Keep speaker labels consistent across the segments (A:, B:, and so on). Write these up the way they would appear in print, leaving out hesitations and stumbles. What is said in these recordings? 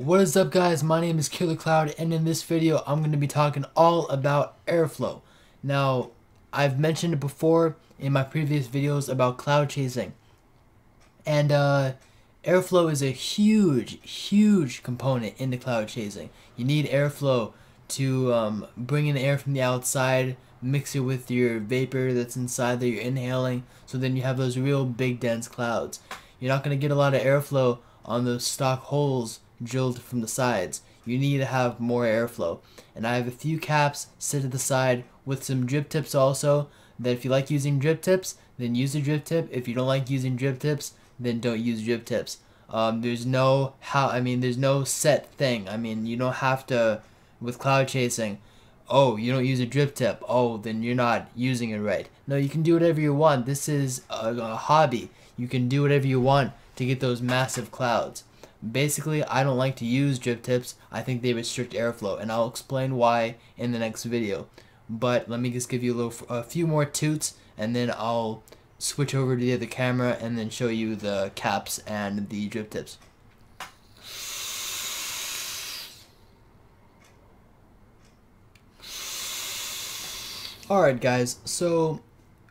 A: What is up, guys? My name is Killer Cloud, and in this video I'm going to be talking all about airflow. Now, I've mentioned it before in my previous videos about cloud chasing, and airflow is a huge component into cloud chasing. You need airflow to bring in air from the outside, mix it with your vapor that's inside that you're inhaling, so then you have those real big dense clouds. You're not going to get a lot of airflow on those stock holes drilled from the sides. You need to have more airflow. And I have a few caps set to the side with some drip tips also, that if you like using drip tips, then use a drip tip. If you don't like using drip tips, then don't use drip tips. There's no there's no set thing. You don't have to, with cloud chasing, oh, you don't use a drip tip, oh, then you're not using it right. No, you can do whatever you want. This is a hobby. You can do whatever you want to get those massive clouds. Basically, I don't like to use drip tips. I think they restrict airflow, and I'll explain why in the next video. But let me just give you a few more toots, and then I'll switch over to the other camera and then show you the caps and the drip tips. Alright guys, so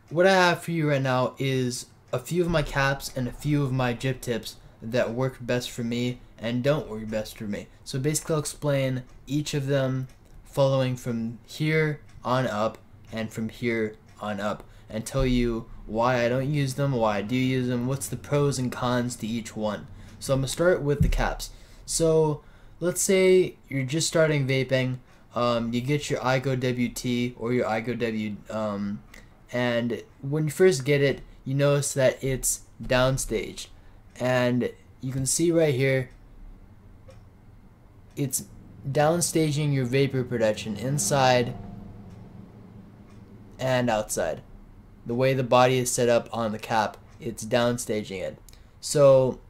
A: what I have for you right now is a few of my caps and a few of my drip tips that work best for me and don't work best for me. So basically I'll explain each of them following from here on up and from here on up, and tell you why I don't use them, why I do use them, what's the pros and cons to each one. So I'm going to start with the caps. So let's say you're just starting vaping, you get your iGo WT or your iGo W, and when you first get it, you notice that it's downstage. And you can see right here, it's downstaging your vapor production inside and outside. The way the body is set up on the cap, it's downstaging it. So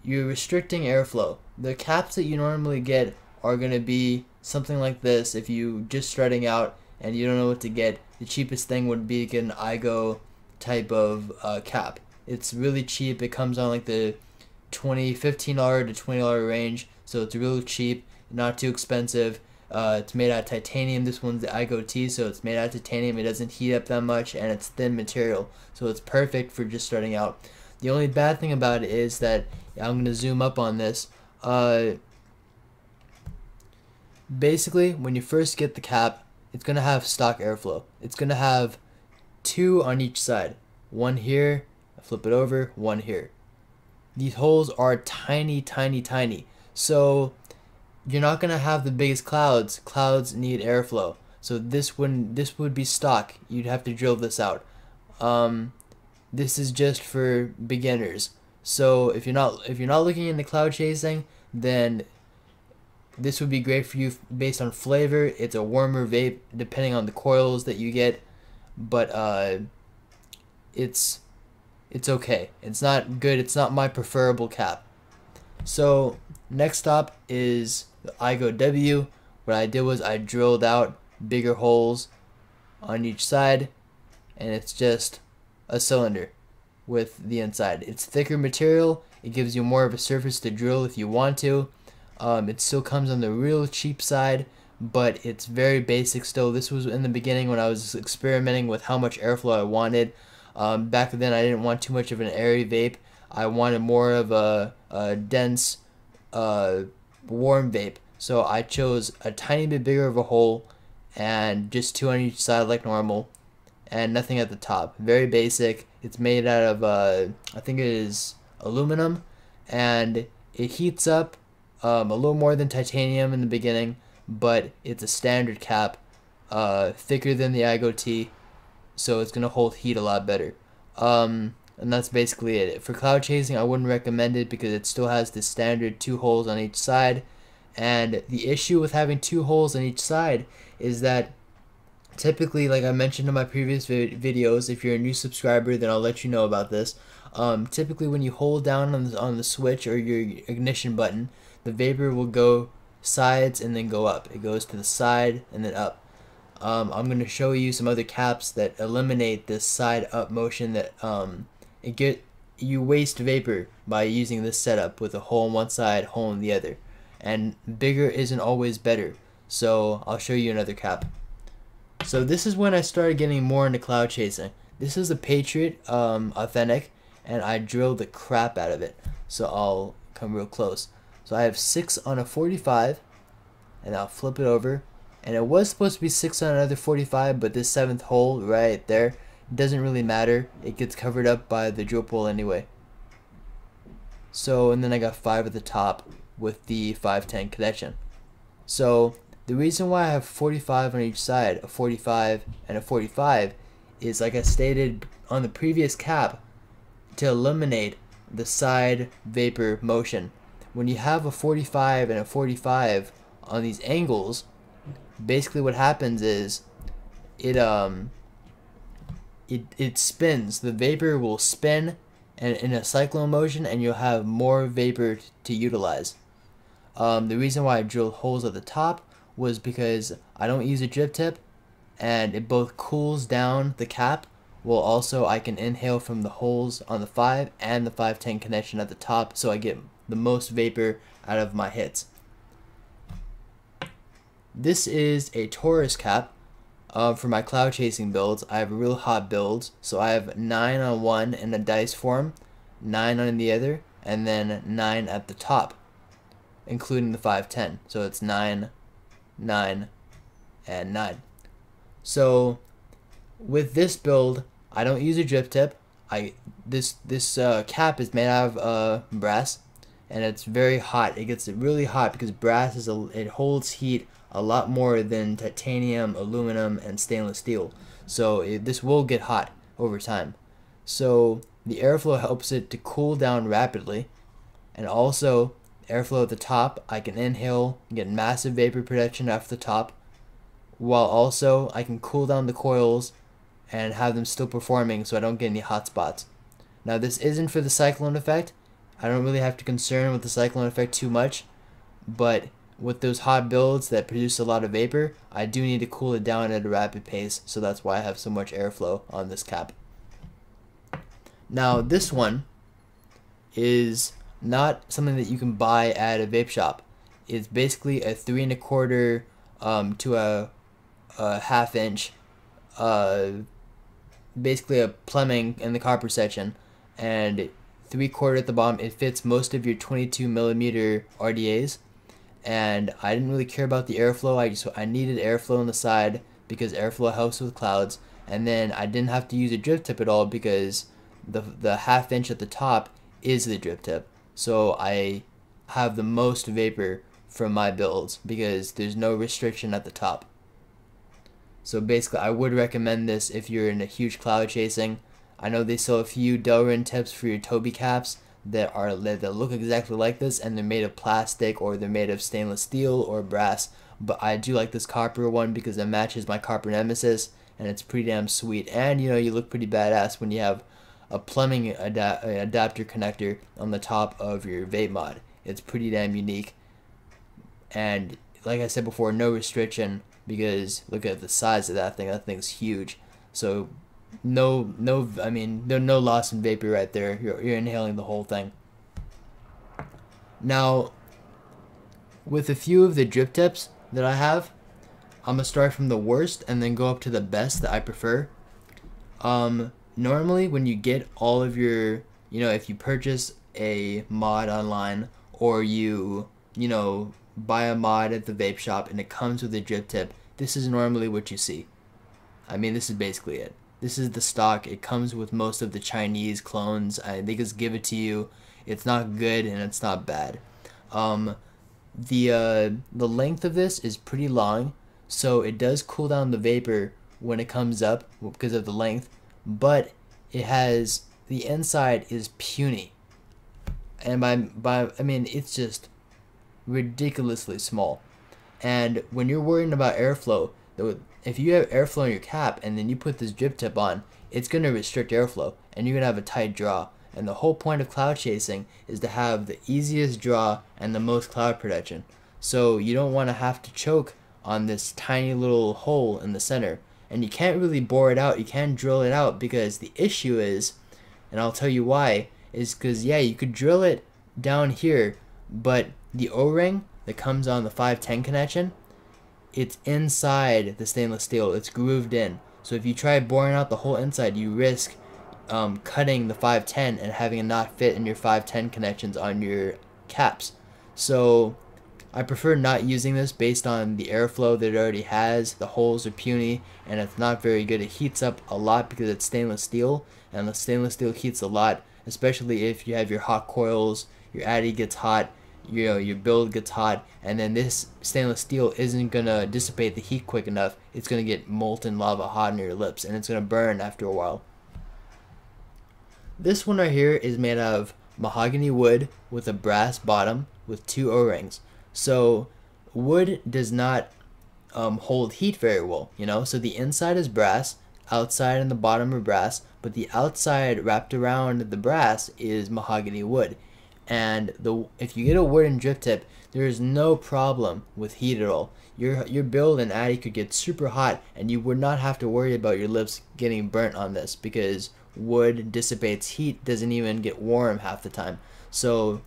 A: you're restricting airflow. The caps that you normally get are going to be something like this. If you just starting out and you don't know what to get, the cheapest thing would be to get an iGo type of cap. It's really cheap. It comes on like the $15 to $20 range, so it's really cheap, not too expensive. It's made out of titanium. This one's the iGo T, so it's made out of titanium. It doesn't heat up that much, and it's thin material, so it's perfect for just starting out. The only bad thing about it is that, I'm going to zoom up on this. Basically, when you first get the cap, it's going to have stock airflow. It's going to have two on each side. One here, flip it over, one here. These holes are tiny. So you're not going to have the biggest clouds. Clouds need airflow. So this would be stock. You'd have to drill this out. This is just for beginners. So if you're not looking into cloud chasing, then this would be great for you based on flavor. It's a warmer vape depending on the coils that you get, but it's okay. It's not good. It's not my preferable cap. So next up is the iGo W. What I did was I drilled out bigger holes on each side, and it's just a cylinder with the inside. It's thicker material. It gives you more of a surface to drill if you want to. It still comes on the real cheap side, but it's very basic still. This was in the beginning when I was experimenting with how much airflow I wanted. Back then I didn't want too much of an airy vape. I wanted more of a dense, warm vape. So I chose a tiny bit bigger of a hole and just two on each side like normal, and nothing at the top. Very basic. It's made out of, I think it is aluminum, and it heats up a little more than titanium in the beginning, but it's a standard cap, thicker than the iGo T, so it's going to hold heat a lot better. And that's basically it. For cloud chasing, I wouldn't recommend it because it still has the standard two holes on each side, and the issue with having two holes on each side is that typically, like I mentioned in my previous videos, if you're a new subscriber, then I'll let you know about this. Typically when you hold down on the switch or your ignition button, the vapor will go sides and then go up. It goes to the side and then up. I'm going to show you some other caps that eliminate this side up motion that you waste vapor by using this setup with a hole on one side, hole on the other. and bigger isn't always better. So I'll show you another cap. So this is when I started getting more into cloud chasing. This is the Patriot Authentic, and I drilled the crap out of it. So I'll come real close. So I have 6 on a 45, and I'll flip it over. And it was supposed to be 6 on another 45, but this 7th hole right there doesn't really matter. It gets covered up by the drill pole anyway. So, and then I got 5 at the top with the 510 connection. So the reason why I have 45 on each side, a 45 and a 45, is like I stated on the previous cap, to eliminate the side vapor motion. When you have a 45 and a 45 on these angles, basically what happens is it spins. The vapor will spin and in a cyclone motion, and you'll have more vapor to utilize. The reason why I drilled holes at the top was because I don't use a drip tip, and it both cools down the cap, while also I can inhale from the holes on the 5 and the 510 connection at the top, so I get the most vapor out of my hits. This is a Taurus cap for my cloud chasing builds. I have real hot builds, so I have 9 on one in a dice form, 9 on the other, and then 9 at the top, including the 510. So it's 9, 9, and 9. So with this build, I don't use a drip tip. This cap is made out of brass, and it's very hot. It gets really hot because brass it holds heat a lot more than titanium, aluminum, and stainless steel. So this will get hot over time. So the airflow helps it to cool down rapidly, and also airflow at the top, I can inhale, get massive vapor production off the top, while also I can cool down the coils and have them still performing so I don't get any hot spots. Now this isn't for the cyclone effect. I don't really have to concern with the cyclone effect too much, but with those hot builds that produce a lot of vapor, I do need to cool it down at a rapid pace, so that's why I have so much airflow on this cap. Now this one is not something that you can buy at a vape shop. It's basically a 3 1/4 to a ½ inch, basically a plumbing in the copper section, and 3/4 at the bottom. It fits most of your 22mm RDAs, and I didn't really care about the airflow. I needed airflow on the side because airflow helps with clouds, and then I didn't have to use a drip tip at all because the ½ inch at the top is the drip tip. So I have the most vapor from my builds because there's no restriction at the top. So basically I would recommend this if you're in a huge cloud chasing. I know they sell a few Delrin tips for your Tobii caps that look exactly like this, and they're made of plastic or they're made of stainless steel or brass, but I do like this copper one because it matches my copper Nemesis, and it's pretty damn sweet. And you know, you look pretty badass when you have a plumbing adapter connector on the top of your vape mod. It's pretty damn unique, and like I said before, no restriction because look at the size of that thing. That thing's huge. So no loss in vapor right there. You're inhaling the whole thing. Now, with a few of the drip tips that I have, I'm gonna start from the worst and then go up to the best that I prefer. Normally when you get all of your, if you purchase a mod online or you buy a mod at the vape shop and it comes with a drip tip, this is normally what you see. I mean, this is basically it. This is the stock. It comes with most of the Chinese clones. They just give it to you. It's not good and it's not bad. The length of this is pretty long, so it does cool down the vapor when it comes up because of the length, but the inside is puny, and I mean it's just ridiculously small. And when you're worrying about airflow, if you have airflow in your cap and then you put this drip tip on, it's going to restrict airflow and you're going to have a tight draw. And the whole point of cloud chasing is to have the easiest draw and the most cloud protection. So you don't want to have to choke on this tiny little hole in the center. And you can't really bore it out. You can't drill it out because the issue is, and I'll tell you why, is because yeah, you could drill it down here, but the O-ring that comes on the 510 connection, it's inside the stainless steel. It's grooved in. So if you try boring out the whole inside, you risk cutting the 510 and having it not fit in your 510 connections on your caps. So I prefer not using this based on the airflow that it already has. The holes are puny and it's not very good. It heats up a lot because it's stainless steel, and the stainless steel heats a lot, especially if you have your hot coils, your addy gets hot, your build gets hot, and then this stainless steel isn't gonna dissipate the heat quick enough. It's gonna get molten lava hot on your lips and it's gonna burn after a while. This one right here is made out of mahogany wood with a brass bottom with 2 O-rings. So wood does not hold heat very well, so the inside is brass, outside and the bottom are brass, but the outside wrapped around the brass is mahogany wood. And if you get a wooden drip tip, there is no problem with heat at all. Your build and addy could get super hot and you would not have to worry about your lips getting burnt on this, because wood dissipates heat, doesn't even get warm half the time. So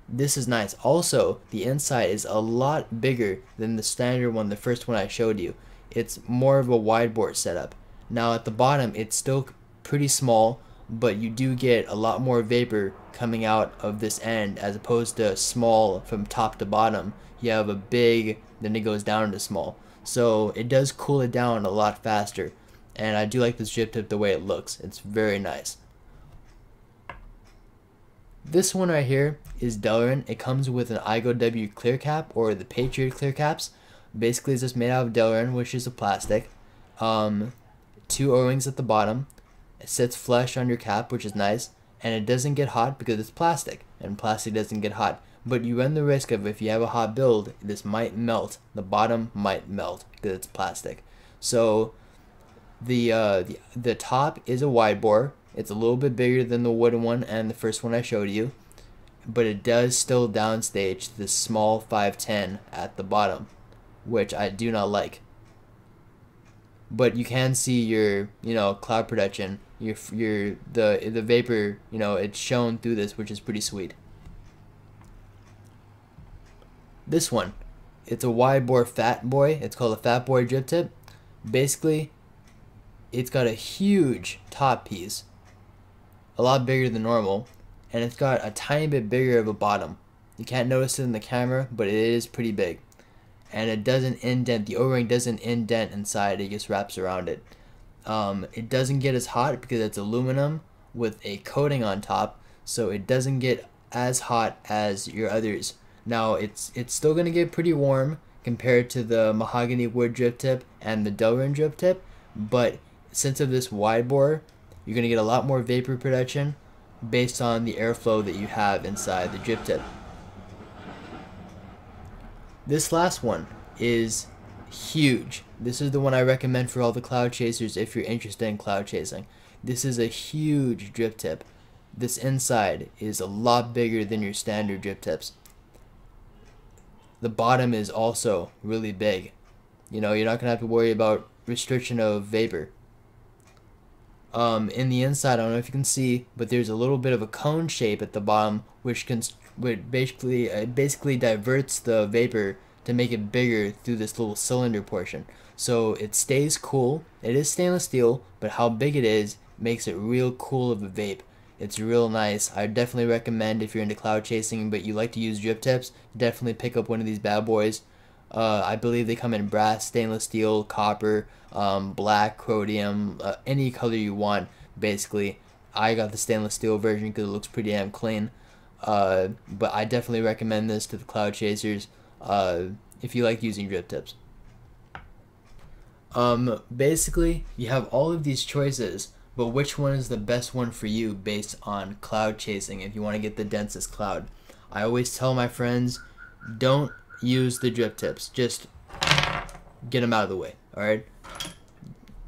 A: this is nice. Also, the inside is a lot bigger than the standard one, the first one I showed you. It's more of a wide bore setup. Now at the bottom, it's still pretty small, but you do get a lot more vapor coming out of this end as opposed to small from top to bottom. You have a big, then it goes down to small. So it does cool it down a lot faster. And I do like this drip tip the way it looks. It's very nice. This one right here is Delrin. It comes with an Igo W clear cap, or the Patriot clear caps. Basically it's just made out of Delrin, which is a plastic. 2 O-rings at the bottom. It sits flush on your cap, which is nice, and it doesn't get hot because it's plastic, and plastic doesn't get hot. But you run the risk of, if you have a hot build, this might melt. The bottom might melt because it's plastic. So the top is a wide bore. It's a little bit bigger than the wooden one and the first one I showed you, but it does still downstage the small 510 at the bottom, which I do not like. But you can see your cloud protection, the vapor, it's shown through this, which is pretty sweet. This one, it's a wide bore fat boy. It's called a fat boy drip tip. Basically, it's got a huge top piece, a lot bigger than normal, and it's got a tiny bit bigger of a bottom. You can't notice it in the camera, but it is pretty big. And it doesn't indent, the O-ring doesn't indent inside, it just wraps around it. It doesn't get as hot because it's aluminum with a coating on top, so it doesn't get as hot as your others. Now it's still going to get pretty warm compared to the mahogany wood drip tip and the Delrin drip tip, but since of this wide bore, you're going to get a lot more vapor production based on the airflow that you have inside the drip tip. This last one is huge. This is the one I recommend for all the cloud chasers if you're interested in cloud chasing. This is a huge drip tip. This inside is a lot bigger than your standard drip tips. The bottom is also really big. You're not going to have to worry about restriction of vapor. In the inside, I don't know if you can see, but there's a little bit of a cone shape at the bottom, which basically diverts the vapor to make it bigger through this little cylinder portion. So it stays cool. It is stainless steel, but how big it is makes it real cool of a vape. It's real nice. I definitely recommend, if you're into cloud chasing but you like to use drip tips, definitely pick up one of these bad boys. I believe they come in brass, stainless steel, copper, black, chromium, any color you want, basically. I got the stainless steel version because it looks pretty damn clean. But I definitely recommend this to the cloud chasers if you like using drip tips. Basically, you have all of these choices, but which one is the best one for you based on cloud chasing if you want to get the densest cloud? I always tell my friends, don't use the drip tips. Just get them out of the way, alright?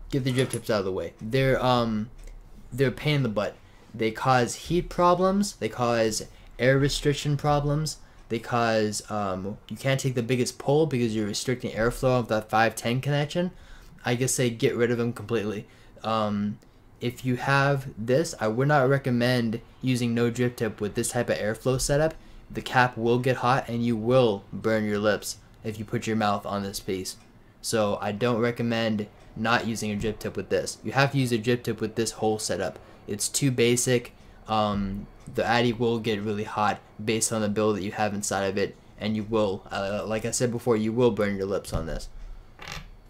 A: Get the drip tips out of the way. They're a pain in the butt. They cause heat problems, they cause air restriction problems, they cause you can't take the biggest pull because you're restricting airflow of that 510 connection. I guess say get rid of them completely. If you have this, I would not recommend using no drip tip with this type of airflow setup the cap will get hot and you will burn your lips if you put your mouth on this piece. So I don't recommend not using a drip tip with this. You have to use a drip tip with this whole setup. It's too basic. The Addy will get really hot based on the build that you have inside of it, and you will, like I said before, you will burn your lips on this.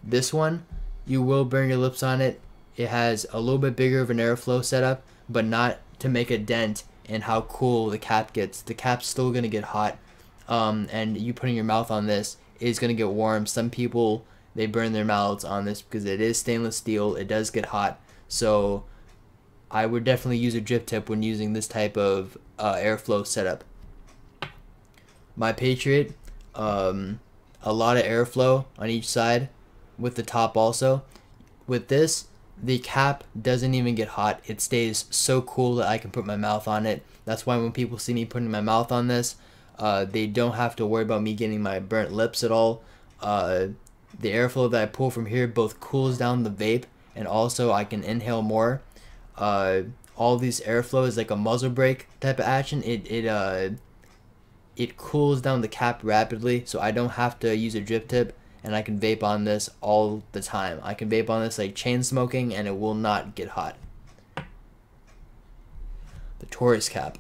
A: This one, you will burn your lips on it. It has a little bit bigger of an airflow setup, but not to make a dent in how cool the cap gets. The cap's still going to get hot, and you putting your mouth on this is going to get warm. Some people, they burn their mouths on this because it is stainless steel. It does get hot. So I would definitely use a drip tip when using this type of airflow setup. My Patriot, a lot of airflow on each side with the top also. With this, the cap doesn't even get hot. It stays so cool that I can put my mouth on it. That's why when people see me putting my mouth on this, they don't have to worry about me getting my burnt lips at all. The airflow that I pull from here both cools down the vape, and also I can inhale more. All these airflow is like a muzzle brake type of action. It cools down the cap rapidly, so I don't have to use a drip tip, and I can vape on this all the time. I can vape on this like chain smoking, and it will not get hot. The Taurus cap.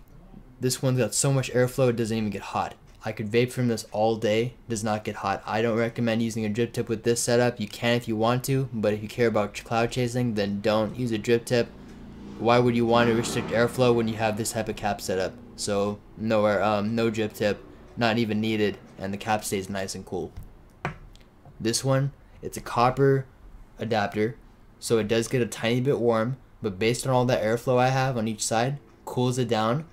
A: This one's got so much airflow it doesn't even get hot. I could vape from this all day, does not get hot. I don't recommend using a drip tip with this setup. You can if you want to, but if you care about cloud chasing, then don't use a drip tip. Why would you want to restrict airflow when you have this type of cap setup? So no drip tip, not even needed, and the cap stays nice and cool. This one, it's a copper adapter, so it does get a tiny bit warm, but based on all that airflow I have on each side, cools it down,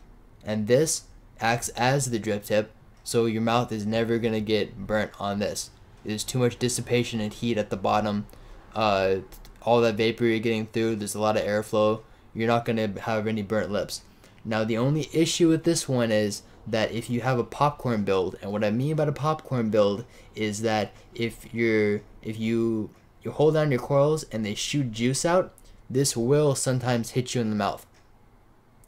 A: and this acts as the drip tip, so your mouth is never gonna get burnt on this. There's too much dissipation and heat at the bottom. All that vapor you're getting through, there's a lot of airflow. You're not gonna have any burnt lips. Now the only issue with this one is that if you have a popcorn build, and what I mean by a popcorn build is that if you hold down your coils and they shoot juice out, this will sometimes hit you in the mouth.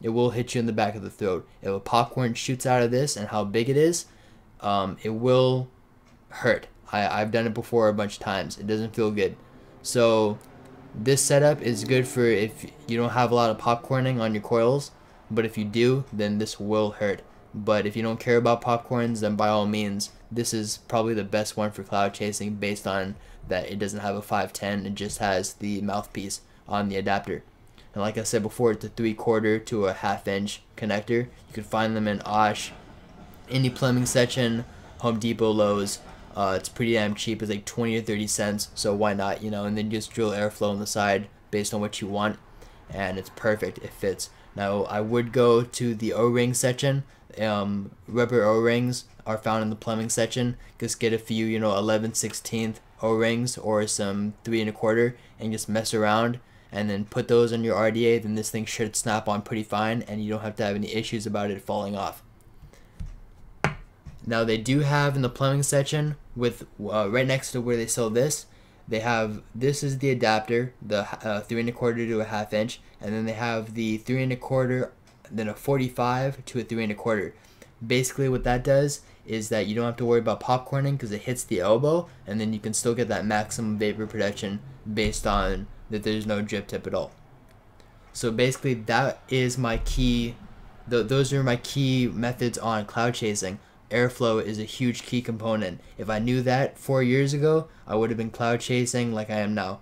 A: It will hit you in the back of the throat. If a popcorn shoots out of this and how big it is, it will hurt. I've done it before a bunch of times. It doesn't feel good. So this setup is good for if you don't have a lot of popcorning on your coils, but if you do, then this will hurt. But if you don't care about popcorns, then by all means, this is probably the best one for cloud chasing based on that it doesn't have a 510, it just has the mouthpiece on the adapter. And like I said before, it's a 3/4 to a 1/2 inch connector. You can find them in Osh, any plumbing section, Home Depot, Lowe's. It's pretty damn cheap. It's like 20 or 30 cents, so why not, you know, and then just drill airflow on the side based on what you want, and it's perfect. It fits. Now I would go to the O-ring section. Rubber O-rings are found in the plumbing section. Just get a few, 11/16 O-rings or some 3 1/4 and just mess around, and then put those on your RDA. Then this thing should snap on pretty fine, and you don't have to have any issues about it falling off. Now they do have in the plumbing section, with right next to where they sell this, they have, this is the adapter, the 3 1/4 to a 1/2 inch, and then they have the 3 1/4, then a 45 to a 3 1/4. Basically what that does is that you don't have to worry about popcorning because it hits the elbow, and then you can still get that maximum vapor protection based on that there's no drip tip at all. So basically that is my key, those are my key methods on cloud chasing. Airflow is a huge key component. If I knew that 4 years ago, I would have been cloud chasing like I am now.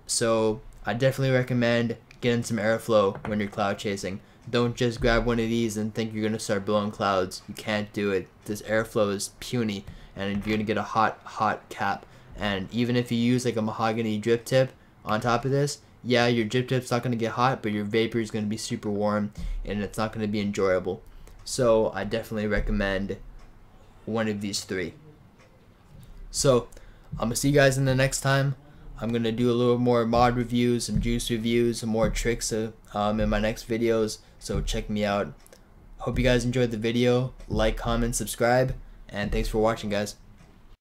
A: So I definitely recommend getting some airflow when you're cloud chasing. Don't just grab one of these and think you're going to start blowing clouds. You can't do it. This airflow is puny, and you're going to get a hot cap. And even if you use like a mahogany drip tip on top of this, yeah, your drip tip's not going to get hot, but your vapor is going to be super warm, and it's not going to be enjoyable. So I definitely recommend one of these three. So I'm gonna see you guys in the next time. I'm gonna do a little more mod reviews, some juice reviews, some more tricks in my next videos, so check me out. Hope you guys enjoyed the video. Like, comment, subscribe, and thanks for watching, guys.